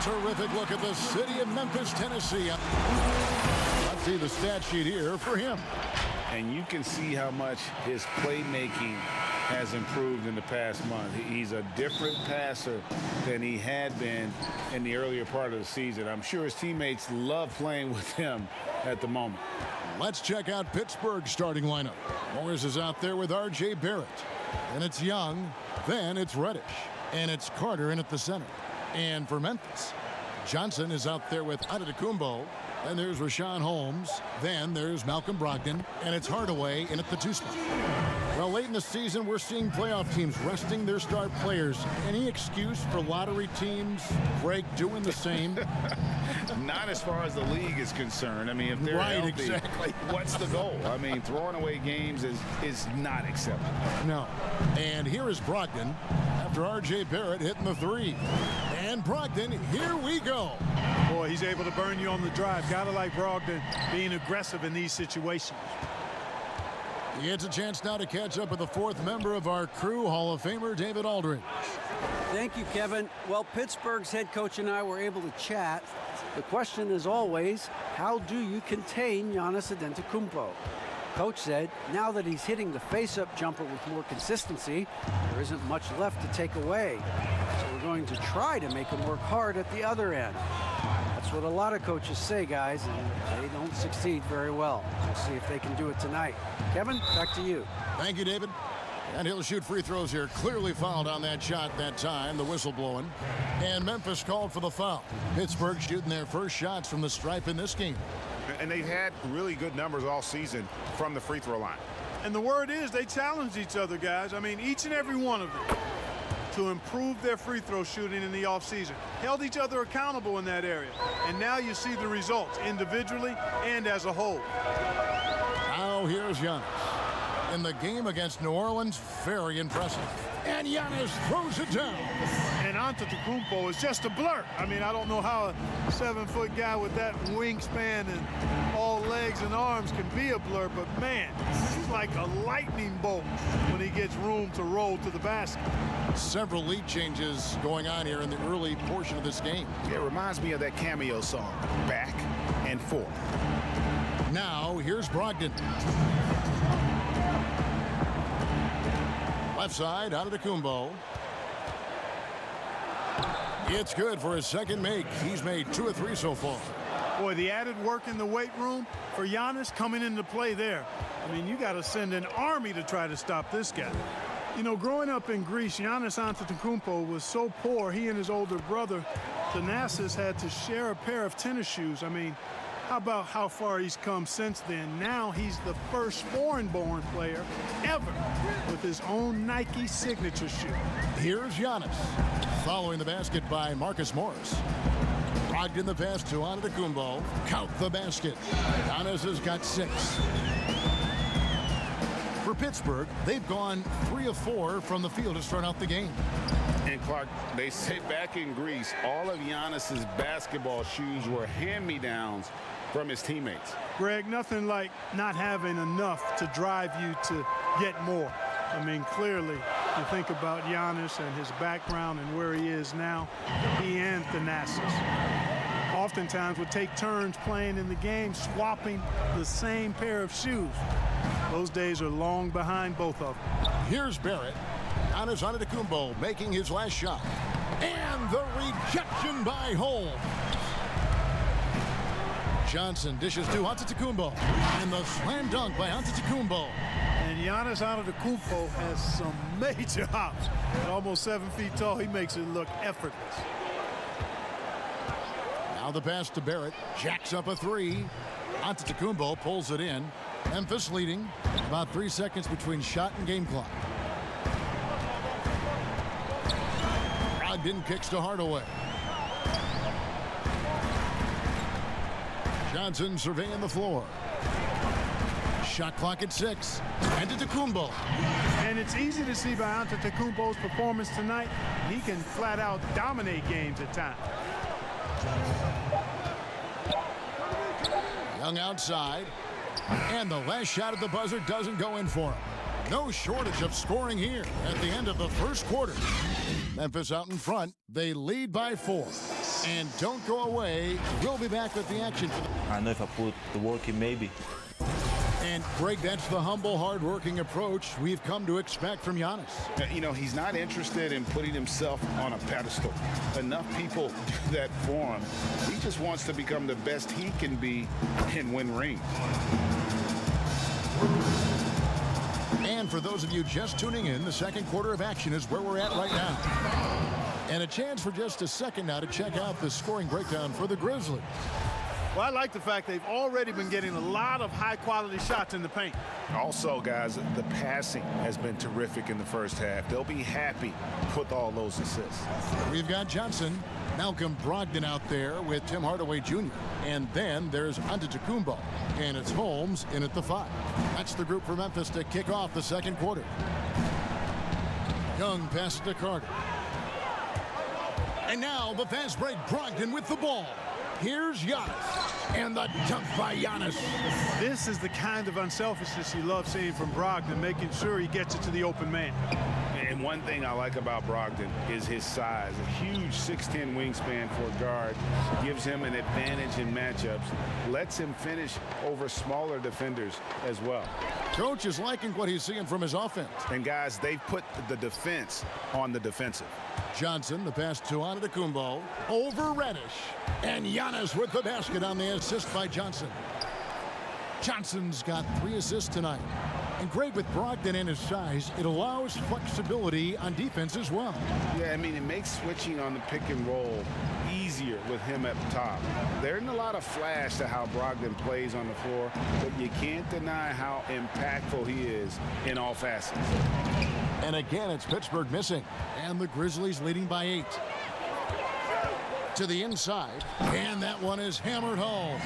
Terrific look at the city of Memphis, Tennessee. Let's see the stat sheet here for him. And you can see how much his playmaking has improved in the past month. He's a different passer than he had been in the earlier part of the season. I'm sure his teammates love playing with him at the moment. Let's check out Pittsburgh's starting lineup. Morris is out there with R.J. Barrett. Then it's Young. Then it's Reddish. And it's Carter in at the center. And for Memphis, Johnson is out there with Antetokounmpo. Then there's Rashawn Holmes. Then there's Malcolm Brogdon. And it's Hardaway in at the 2 spot. Well, late in the season, we're seeing playoff teams resting their star players. Any excuse for lottery teams, Greg, doing the same? Not as far as the league is concerned. I mean, if they're healthy, exactly. What's the goal? I mean, throwing away games is not acceptable. No. And here is Brogdon after R.J. Barrett hitting the 3. And Brogdon, here we go. Boy, he's able to burn you on the drive. Gotta like Brogdon being aggressive in these situations. He gets a chance now to catch up with the 4th member of our crew, Hall of Famer David Aldridge. Thank you, Kevin. Well, Pittsburgh's head coach and I were able to chat. The question is always, how do you contain Giannis Antetokounmpo? Coach said, now that he's hitting the face-up jumper with more consistency, there isn't much left to take away. So we're going to try to make him work hard at the other end. That's what a lot of coaches say, guys, and they don't succeed very well. We'll see if they can do it tonight. Kevin, back to you. Thank you, David. And he'll shoot free throws here. Clearly fouled on that shot that time, the whistle blowing. And Memphis called for the foul. Pittsburgh shooting their first shots from the stripe in this game. And they've had really good numbers all season from the free throw line. And the word is they challenge each other, guys. I mean, each and every one of them to improve their free throw shooting in the offseason. Held each other accountable in that area. And now you see the results individually and as a whole. Now here's Giannis. In the game against New Orleans, very impressive. And Giannis throws it down. And Antetokounmpo is just a blur. I mean, I don't know how a 7-foot guy with that wingspan and all legs and arms can be a blur, but man, he's like a lightning bolt when he gets room to roll to the basket. Several lead changes going on here in the early portion of this game. It reminds me of that cameo song, Back and Forth. Now, here's Brogdon. Left side, Antetokounmpo. It's good for his second make. He's made 2 of 3 so far. Boy, the added work in the weight room for Giannis coming into play there. I mean, you got to send an army to try to stop this guy. You know, growing up in Greece, Giannis Antetokounmpo was so poor, he and his older brother, Thanasis, had to share a pair of tennis shoes. I mean, how about how far he's come since then? Now he's the first foreign-born player ever with his own Nike signature shoe. Here's Giannis, following the basket by Marcus Morris. Brogdon the pass to Antetokounmpo. Count the basket. Giannis has got 6. For Pittsburgh, they've gone 3 of 4 from the field to start out the game. And Clark, they say back in Greece, all of Giannis's basketball shoes were hand-me-downs from his teammates. Greg, nothing like not having enough to drive you to get more. I mean, clearly, you think about Giannis and his background and where he is now, he and Thanasis oftentimes would take turns playing in the game, swapping the same pair of shoes. Those days are long behind both of them. Here's Barrett. Giannis Antetokounmpo making his last shot. And the rejection by Holmes. Johnson dishes to Antetokounmpo. And the slam dunk by Antetokounmpo. And Giannis Antetokounmpo has some major hops. At almost 7 feet tall, he makes it look effortless. Now the pass to Barrett. Jacks up a 3. Antetokounmpo pulls it in. Memphis leading. About 3 seconds between shot and game clock. Brogdon kicks to Hardaway. Johnson surveying the floor. Shot clock at 6. Antetokounmpo. And it's easy to see by Antetokounmpo's performance tonight, he can flat out dominate games at times. Young outside. And the last shot at the buzzer doesn't go in for him. No shortage of scoring here at the end of the first quarter. Memphis out in front. They lead by 4. And don't go away. We'll be back with the action. I know if I put the work in, maybe. And Greg, that's the humble, hard-working approach we've come to expect from Giannis. You know, he's not interested in putting himself on a pedestal. Enough people do that for him. He just wants to become the best he can be and win rings. And for those of you just tuning in, the second quarter of action is where we're at right now. And a chance for just a second now to check out the scoring breakdown for the Grizzlies. Well, I like the fact they've already been getting a lot of high-quality shots in the paint. Also, guys, the passing has been terrific in the first half. They'll be happy with all those assists. We've got Johnson, Malcolm Brogdon out there with Tim Hardaway Jr. And then there's Antetokounmpo. And it's Holmes in at the 5. That's the group for Memphis to kick off the second quarter. Young passes to Carter. And now the fast break, Brogdon with the ball. Here's Giannis, and the dunk by Giannis. This is the kind of unselfishness you love seeing from Brogdon, making sure he gets it to the open man. And one thing I like about Brogdon is his size. A huge 6'10" wingspan for a guard gives him an advantage in matchups, lets him finish over smaller defenders as well. Coach is liking what he's seeing from his offense. And guys, they've put the defense on the defensive. Johnson, the pass to Antetokounmpo, over Reddish. And Giannis with the basket on the assist by Johnson. Johnson's got 3 assists tonight. And great with Brogdon and his size, it allows flexibility on defense as well. Yeah, I mean, it makes switching on the pick and roll easier with him at the top. There isn't a lot of flash to how Brogdon plays on the floor, but you can't deny how impactful he is in all facets. And again, it's Pittsburgh missing. And the Grizzlies leading by 8. To the inside. And that one is hammered home.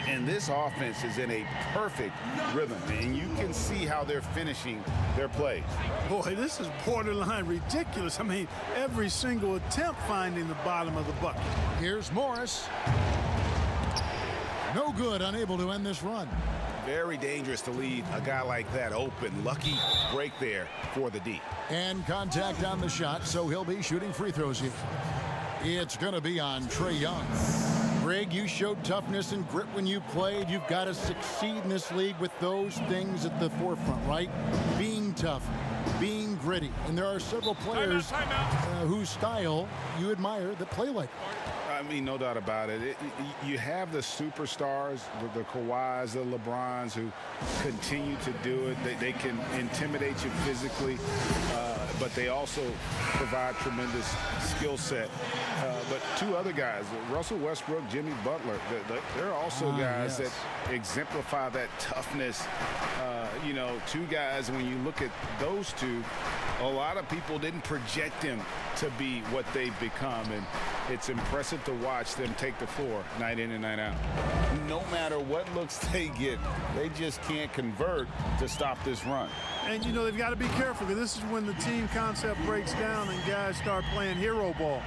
And this offense is in a perfect rhythm. And you can see how they're finishing their play. Boy, this is borderline ridiculous. I mean, every single attempt finding the bottom of the bucket. Here's Morris. No good, unable to end this run. Very dangerous to leave a guy like that open. Lucky break there for the D. And contact on the shot, so he'll be shooting free throws here. It's going to be on Trae Young. Greg, you showed toughness and grit when you played. You've got to succeed in this league with those things at the forefront, right? Being tough, being gritty. And there are several players whose style you admire that play like that. I mean, no doubt about it. You have the superstars, the Kawhis, the LeBrons, who continue to do it. They can intimidate you physically, but they also provide tremendous skill set. But 2 other guys, Russell Westbrook, Jimmy Butler, they're also guys that exemplify that toughness. You know, 2 guys, when you look at those 2, a lot of people didn't project them to be what they've become, and it's impressive to watch them take the floor night in and night out. No matter what looks they get, they just can't convert to stop this run. And, you know, they've got to be careful, because this is when the team concept breaks down and guys start playing hero ball.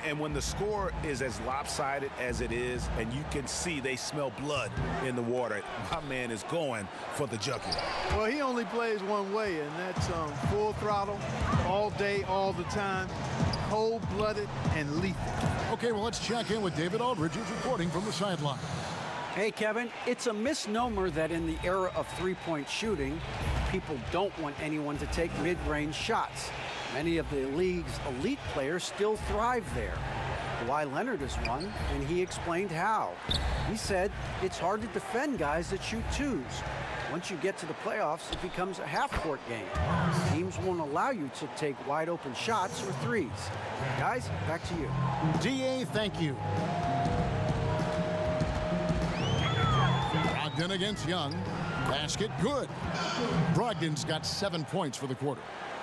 And when the score is as lopsided as it is, and you can see they smell blood in the water, my man is going for the jugular. Well, he only plays one way, and that's full throttle, all day, all the time, cold-blooded and lethal. Okay, well, let's check in with David Aldridge, who's reporting from the sideline. Hey, Kevin, it's a misnomer that in the era of three-point shooting, people don't want anyone to take mid-range shots. Many of the league's elite players still thrive there. Kawhi Leonard is one, and he explained how. He said it's hard to defend guys that shoot 2s. Once you get to the playoffs, it becomes a half-court game. Teams won't allow you to take wide-open shots or 3s. Guys, back to you. D.A., thank you. Brogdon against Young. Basket good. Brogdon's got 7 points for the quarter.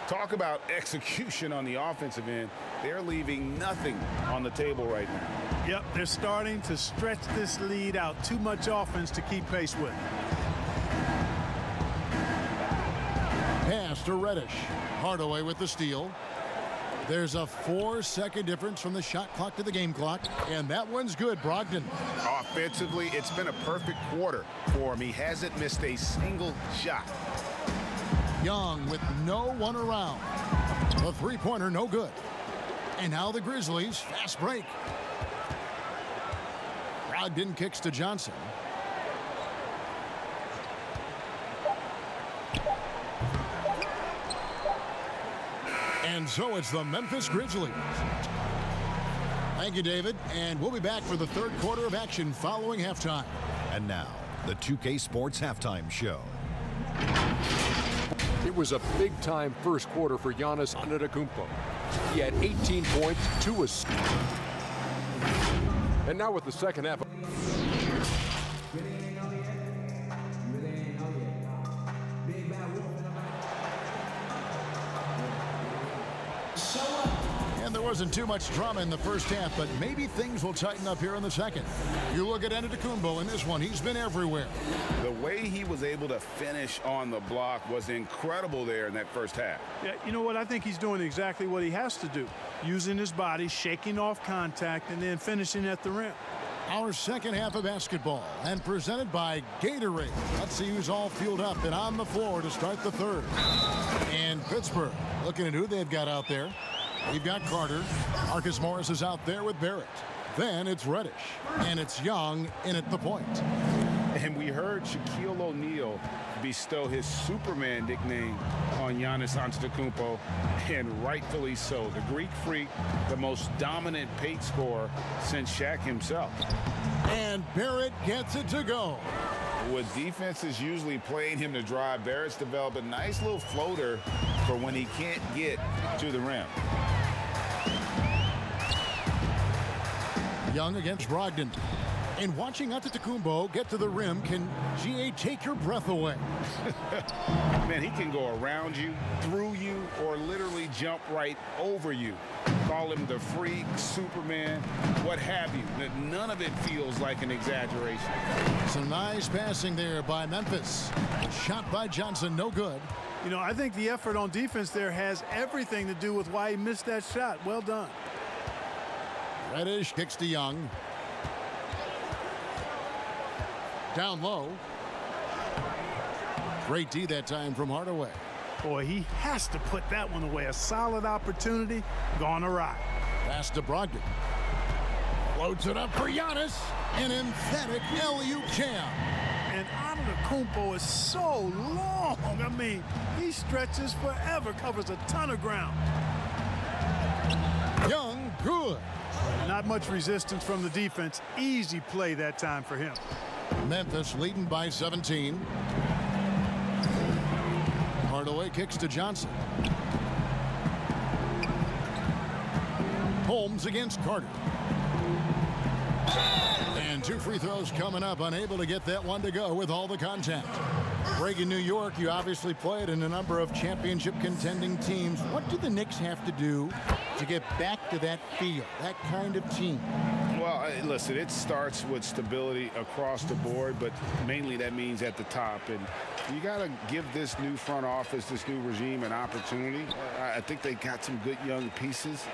Talk about execution on the offensive end. They're leaving nothing on the table right now. Yep, they're starting to stretch this lead out. Too much offense to keep pace with. Pass to Reddish. Hardaway with the steal. There's a 4-second difference from the shot clock to the game clock, and that one's good, Brogdon. Offensively, it's been a perfect quarter for him. He hasn't missed a single shot. Young with no one around. The three-pointer no good. And now the Grizzlies fast break. Brogdon kicks to Johnson. And so it's the Memphis Grizzlies. Thank you, David. And we'll be back for the third quarter of action following halftime. And now, the 2K Sports Halftime Show. It was a big-time first quarter for Giannis Antetokounmpo. He had 18 points, 2 assists. And now with the second half. And there wasn't too much drama in the first half, but maybe things will tighten up here in the second. You look at Antetokounmpo in this one. He's been everywhere. The way he was able to finish on the block was incredible there in that first half. Yeah, you know what? I think he's doing exactly what he has to do. Using his body, shaking off contact, and then finishing at the rim. Our second half of basketball, and presented by Gatorade. Let's see who's all fueled up and on the floor to start the third. And Pittsburgh, looking at who they've got out there. We've got Carter. Marcus Morris is out there with Barrett. Then it's Reddish. And it's Young in at the point. And we heard Shaquille O'Neal bestow his Superman nickname on Giannis Antetokounmpo, and rightfully so. The Greek Freak, the most dominant paint scorer since Shaq himself. And Barrett gets it to go. With defenses usually playing him to drive, Barrett's developed a nice little floater for when he can't get to the rim. Young against Brogdon. And watching Antetokounmpo get to the rim can, GA, take your breath away. Man, he can go around you, through you, or literally jump right over you. Call him the freak, Superman, what have you. None of it feels like an exaggeration. Some nice passing there by Memphis. Shot by Johnson, no good. You know, I think the effort on defense there has everything to do with why he missed that shot. Well done. Reddish kicks to Young. Down low. Great D that time from Hardaway. Boy, he has to put that one away. A solid opportunity gone awry. Pass to Brogdon. Floats it up for Giannis. An emphatic alley-oop jam. And Antetokounmpo is so long. I mean, he stretches forever, covers a ton of ground. Young, good. Not much resistance from the defense. Easy play that time for him. Memphis leading by 17. Hardaway kicks to Johnson. Holmes against Carter. And 2 free throws coming up. Unable to get that one to go with all the contact. Greg, in New York, you obviously played in a number of championship contending teams. What do the Knicks have to do to get back to that feel, that kind of team? Well, listen, it starts with stability across the board, but mainly that means at the top. And you got to give this new front office, this new regime, an opportunity. I think they got some good young pieces,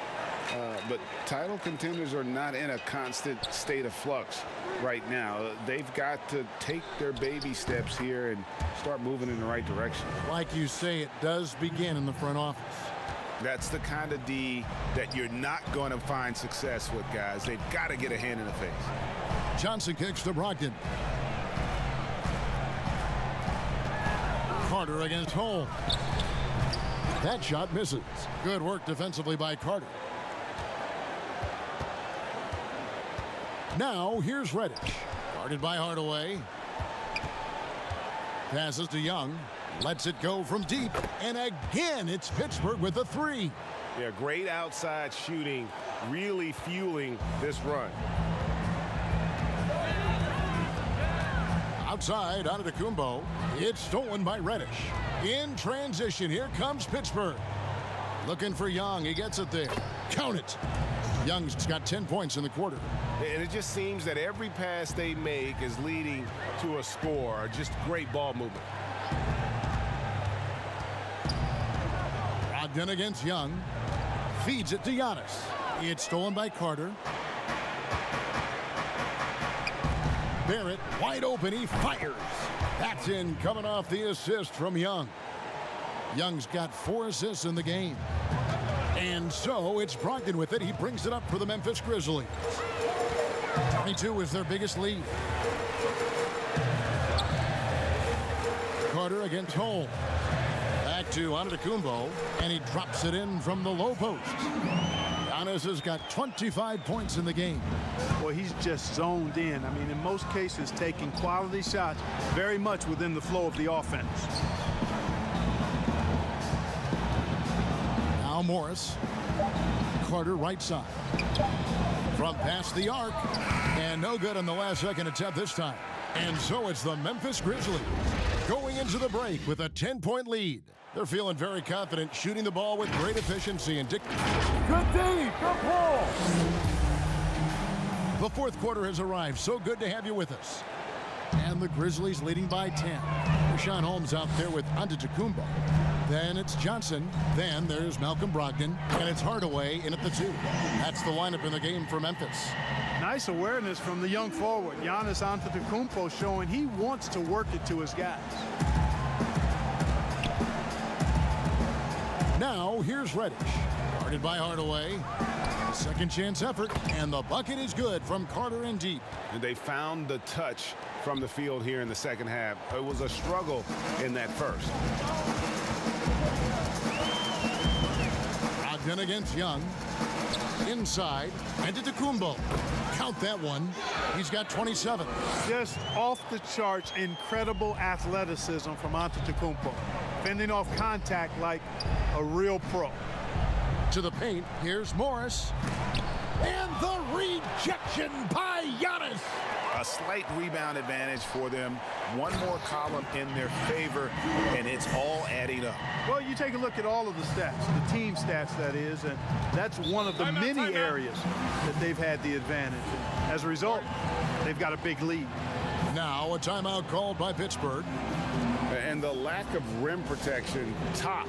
but title contenders are not in a constant state of flux right now. They've got to take their baby steps here and start moving in the right direction. Like you say, it does begin in the front office. That's the kind of D that you're not going to find success with, guys. They've got to get a hand in the face. Johnson kicks to Brogdon. Carter against Holmes. That shot misses. Good work defensively by Carter. Now here's Reddish. Guarded by Hardaway. Passes to Young. Lets it go from deep. And again, it's Pittsburgh with a 3. Yeah, great outside shooting, really fueling this run. Outside, Antetokounmpo. It's stolen by Reddish. In transition, here comes Pittsburgh. Looking for Young. He gets it there. Count it. Young's got 10 points in the quarter. And it just seems that every pass they make is leading to a score. Just great ball movement. Brogdon against Young. Feeds it to Giannis. It's stolen by Carter. Barrett wide open. He fires. That's in, coming off the assist from Young. Young's got 4 assists in the game. And so it's Brogdon with it. He brings it up for the Memphis Grizzlies. 22 is their biggest lead. Carter against Holmes. Back to Antetokounmpo, and he drops it in from the low post. Giannis has got 25 points in the game. Well, he's just zoned in. I mean, in most cases, taking quality shots very much within the flow of the offense. Now Morris. Carter right side. From past the arc. And no good on the last second attempt this time. And so it's the Memphis Grizzlies going into the break with a 10-point lead. They're feeling very confident, shooting the ball with great efficiency and good D, good ball. The fourth quarter has arrived. So good to have you with us. And the Grizzlies leading by 10. Richaun Holmes out there with Antetokounmpo. Then it's Johnson. Then there's Malcolm Brogdon. And it's Hardaway in at the 2. That's the lineup in the game for Memphis. Nice awareness from the young forward. Giannis Antetokounmpo showing he wants to work it to his guys. Now here's Reddish. Guarded by Hardaway. Second chance effort. And the bucket is good from Carter and deep. And they found the touch from the field here in the second half. It was a struggle in that first. Brogdon against Young. Inside. Antetokounmpo. Count that one. He's got 27. Just off the charts, incredible athleticism from Antetokounmpo. Fending off contact like a real pro. To the paint. Here's Morris. And the rejection by Giannis. A slight rebound advantage for them. One more column in their favor, and it's all adding up. Well, you take a look at all of the stats, the team stats, that is, and that's one of the many areas that they've had the advantage. And as a result, they've got a big lead. Now a timeout called by Pittsburgh. And the lack of rim protection, top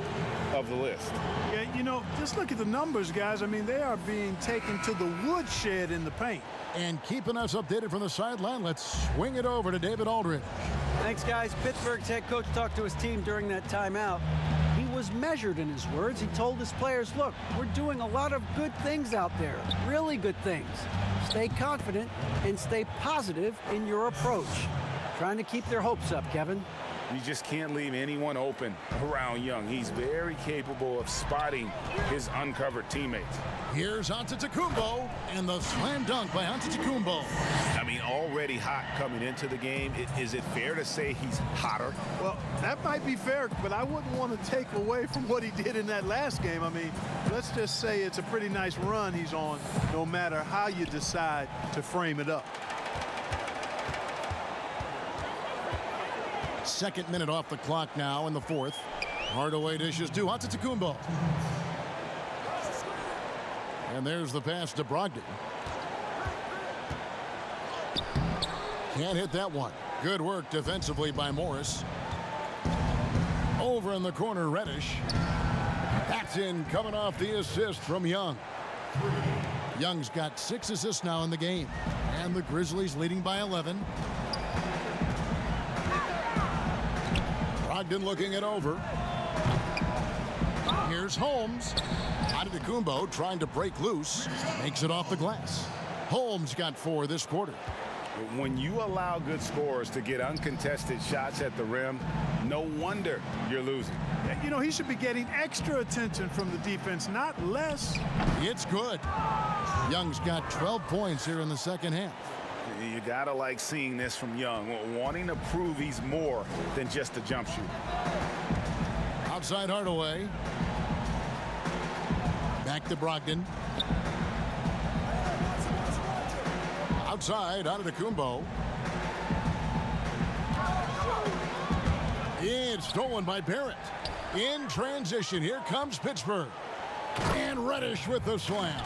of the list. Yeah, you know, just look at the numbers, guys. I mean, they are being taken to the woodshed in the paint. And keeping us updated from the sideline, let's swing it over to David Aldridge. Thanks, guys. Pittsburgh's head coach talked to his team during that timeout. He was measured in his words. He told his players, look, we're doing a lot of good things out there, really good things. Stay confident and stay positive in your approach. Trying to keep their hopes up, Kevin. You just can't leave anyone open around Young. He's very capable of spotting his uncovered teammates. Here's Antetokounmpo, and the slam dunk by Antetokounmpo. I mean, already hot coming into the game. Is it fair to say he's hotter? Well, that might be fair, but I wouldn't want to take away from what he did in that last game. I mean, let's just say it's a pretty nice run he's on, no matter how you decide to frame it up. Second minute off the clock now in the fourth. Hardaway dishes to Antetokounmpo. And there's the pass to Brogdon. Can't hit that one. Good work defensively by Morris. Over in the corner, Reddish. That's in, coming off the assist from Young. Young's got 6 assists now in the game. And the Grizzlies leading by 11. Brogdon looking it over. Here's Holmes. Antetokounmpo trying to break loose. Makes it off the glass. Holmes got 4 this quarter. When you allow good scorers to get uncontested shots at the rim, no wonder you're losing. You know, he should be getting extra attention from the defense, not less. It's good. Young's got 12 points here in the second half. You gotta like seeing this from Young, wanting to prove he's more than just a jump shooter. Outside Hardaway. Back to Brogdon. Outside Antetokounmpo. It's stolen by Barrett. In transition, here comes Pittsburgh. And Reddish with the slam.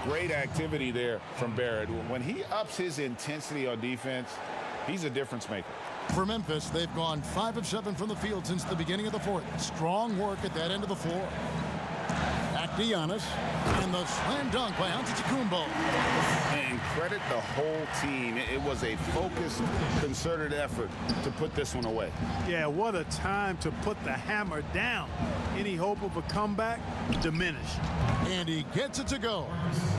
Great activity there from Barrett. When he ups his intensity on defense, he's a difference maker. For Memphis, they've gone 5 of 7 from the field since the beginning of the fourth. Strong work at that end of the floor. Back Back to Giannis. And the slam dunk by Antetokounmpo. And credit the whole team. It was a focused, concerted effort to put this one away. Yeah, what a time to put the hammer down. Any hope of a comeback diminished. And he gets it to go.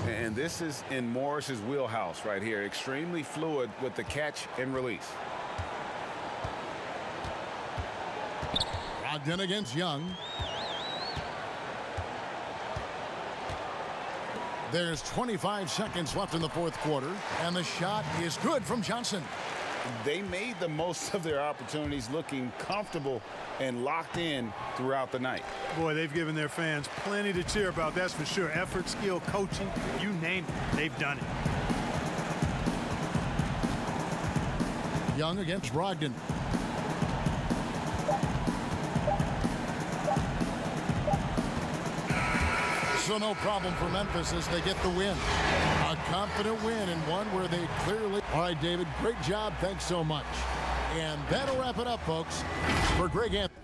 And this is in Morris's wheelhouse right here. Extremely fluid with the catch and release. Brogdon against Young. There's 25 seconds left in the fourth quarter, and the shot is good from Johnson. They made the most of their opportunities, looking comfortable and locked in throughout the night. Boy, they've given their fans plenty to cheer about, that's for sure. Effort, skill, coaching, you name it, they've done it. Young against Brogdon. So no problem for Memphis as they get the win. A confident win and one where they clearly... All right, David, great job. Thanks so much. And that'll wrap it up, folks. For Greg Anthony.